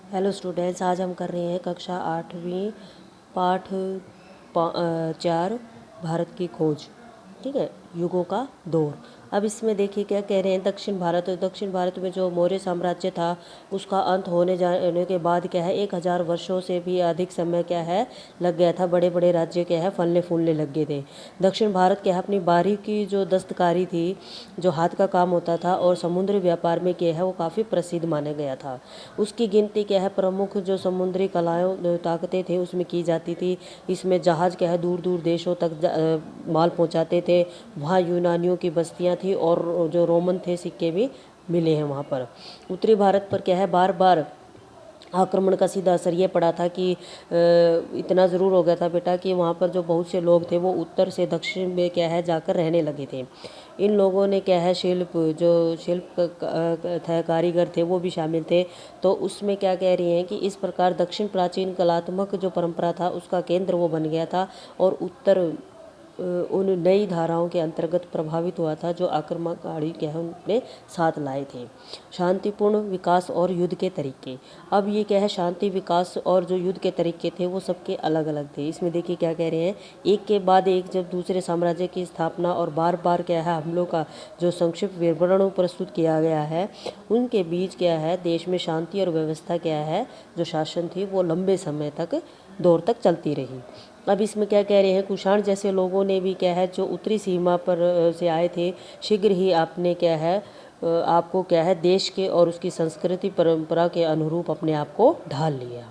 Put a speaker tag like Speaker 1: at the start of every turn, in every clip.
Speaker 1: Hello students, आज हम कर रहे हैं कक्षा 8वीं पाठ 4 भारत की खोज। ठीक है, युगों का दौर। अब इसमें देखिए क्या कह रहे हैं। दक्षिण भारत में जो मौर्य साम्राज्य था उसका अंत होने जाने के बाद क्या है 1000 वर्षों से भी अधिक समय क्या है लग गया था। बड़े बड़े राज्य क्या है फलने फूलने लग गए थे। दक्षिण भारत क्या है अपनी बारीकी जो दस्तकारी थी, जो हाथ का काम होता था और समुद्री व्यापार में क्या है वो काफ़ी प्रसिद्ध माना गया था। उसकी गिनती क्या है प्रमुख जो समुद्री कलाएं ताकतें थे उसमें की जाती थी। इसमें जहाज क्या है दूर दूर देशों तक माल पहुंचाते थे। वहाँ यूनानियों की बस्तियाँ थी और जो रोमन थे सिक्के भी मिले हैं वहाँ पर। उत्तरी भारत पर क्या है बार बार आक्रमण का सीधा असर ये पड़ा था कि इतना ज़रूर हो गया था बेटा कि वहाँ पर जो बहुत से लोग थे वो उत्तर से दक्षिण में क्या है जाकर रहने लगे थे। इन लोगों ने क्या है शिल्प थे कारीगर थे वो भी शामिल थे। तो उसमें क्या कह रही हैं कि इस प्रकार दक्षिण प्राचीन कलात्मक जो परंपरा था उसका केंद्र वो बन गया था और उत्तर उन नई धाराओं के अंतर्गत प्रभावित हुआ था जो आक्रमणकारी क्या है उनने साथ लाए थे। शांतिपूर्ण विकास और युद्ध के तरीके। अब ये क्या है शांति विकास और जो युद्ध के तरीके थे वो सबके अलग अलग थे। इसमें देखिए क्या कह रहे हैं, एक के बाद एक जब दूसरे साम्राज्य की स्थापना और बार बार क्या है हमलों का जो संक्षिप्त विवरण प्रस्तुत किया गया है उनके बीच क्या है देश में शांति और व्यवस्था क्या है जो शासन थी वो लंबे समय तक दौर तक चलती रही। अब इसमें क्या कह रहे हैं कुषाण जैसे लोगों ने भी क्या है जो उत्तरी सीमा पर से आए थे शीघ्र ही आपने क्या है आपको क्या है देश के और उसकी संस्कृति परंपरा के अनुरूप अपने आप को ढाल लिया।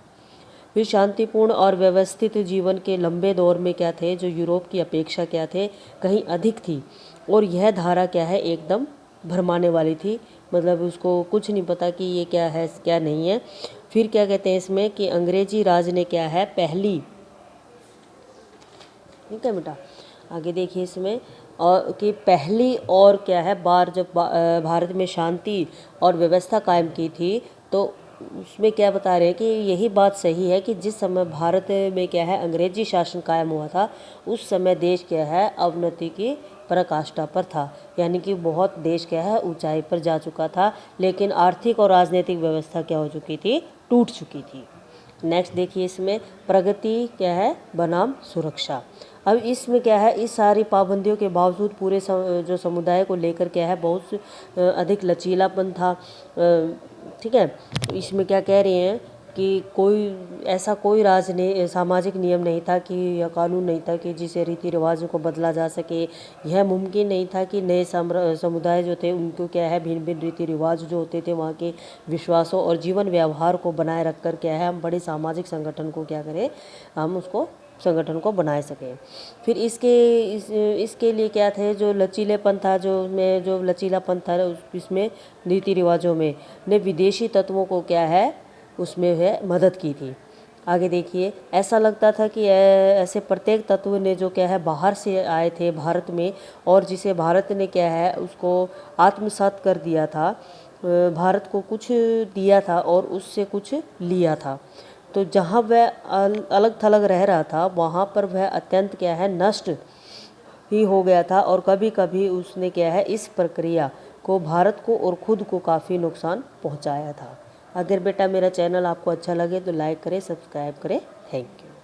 Speaker 1: फिर शांतिपूर्ण और व्यवस्थित जीवन के लंबे दौर में क्या थे जो यूरोप की अपेक्षा क्या थे कहीं अधिक थी और यह धारा क्या है एकदम भरमाने वाली थी। मतलब उसको कुछ नहीं पता कि ये क्या है क्या नहीं है। फिर क्या कहते हैं इसमें कि अंग्रेजी राज ने क्या है पहली, ठीक है बेटा आगे देखिए इसमें और कि पहली और क्या है बार जब भारत में शांति और व्यवस्था कायम की थी तो उसमें क्या बता रहे हैं कि यही बात सही है कि जिस समय भारत में क्या है अंग्रेजी शासन कायम हुआ था उस समय देश क्या है अवनति की पराकाष्ठा पर था। यानी कि बहुत देश क्या है ऊंचाई पर जा चुका था लेकिन आर्थिक और राजनीतिक व्यवस्था क्या हो चुकी थी टूट चुकी थी। नेक्स्ट देखिए इसमें प्रगति क्या है बनाम सुरक्षा। अब इसमें क्या है इस सारी पाबंदियों के बावजूद पूरे जो समुदाय को लेकर क्या है बहुत अधिक लचीलापन था। ठीक है, तो इसमें क्या कह रहे हैं कि कोई सामाजिक नियम नहीं था कि या कानून नहीं था कि जिसे रीति रिवाजों को बदला जा सके। यह मुमकिन नहीं था कि नए समुदाय जो थे उनको क्या है भिन्न भिन्न रीति रिवाज जो होते थे वहाँ के विश्वासों और जीवन व्यवहार को बनाए रखकर क्या है हम बड़े सामाजिक संगठन को क्या करें हम उसको संगठन को बनाए सकें। फिर इसके लिए क्या थे जो लचीलेपन था जो लचीलापन था इसमें रीति रिवाजों में ने विदेशी तत्वों को क्या है उसमें है मदद की थी। आगे देखिए ऐसा लगता था कि ऐसे प्रत्येक तत्व ने जो क्या है बाहर से आए थे भारत में और जिसे भारत ने क्या है उसको आत्मसात कर दिया था। भारत को कुछ दिया था और उससे कुछ लिया था। तो जहाँ वह अलग थलग रह रहा था वहाँ पर वह अत्यंत क्या है नष्ट ही हो गया था और कभी कभी उसने क्या है इस प्रक्रिया को भारत को और ख़ुद को काफ़ी नुकसान पहुँचाया था। अगर बेटा मेरा चैनल आपको अच्छा लगे तो लाइक करें सब्सक्राइब करें। Thank you.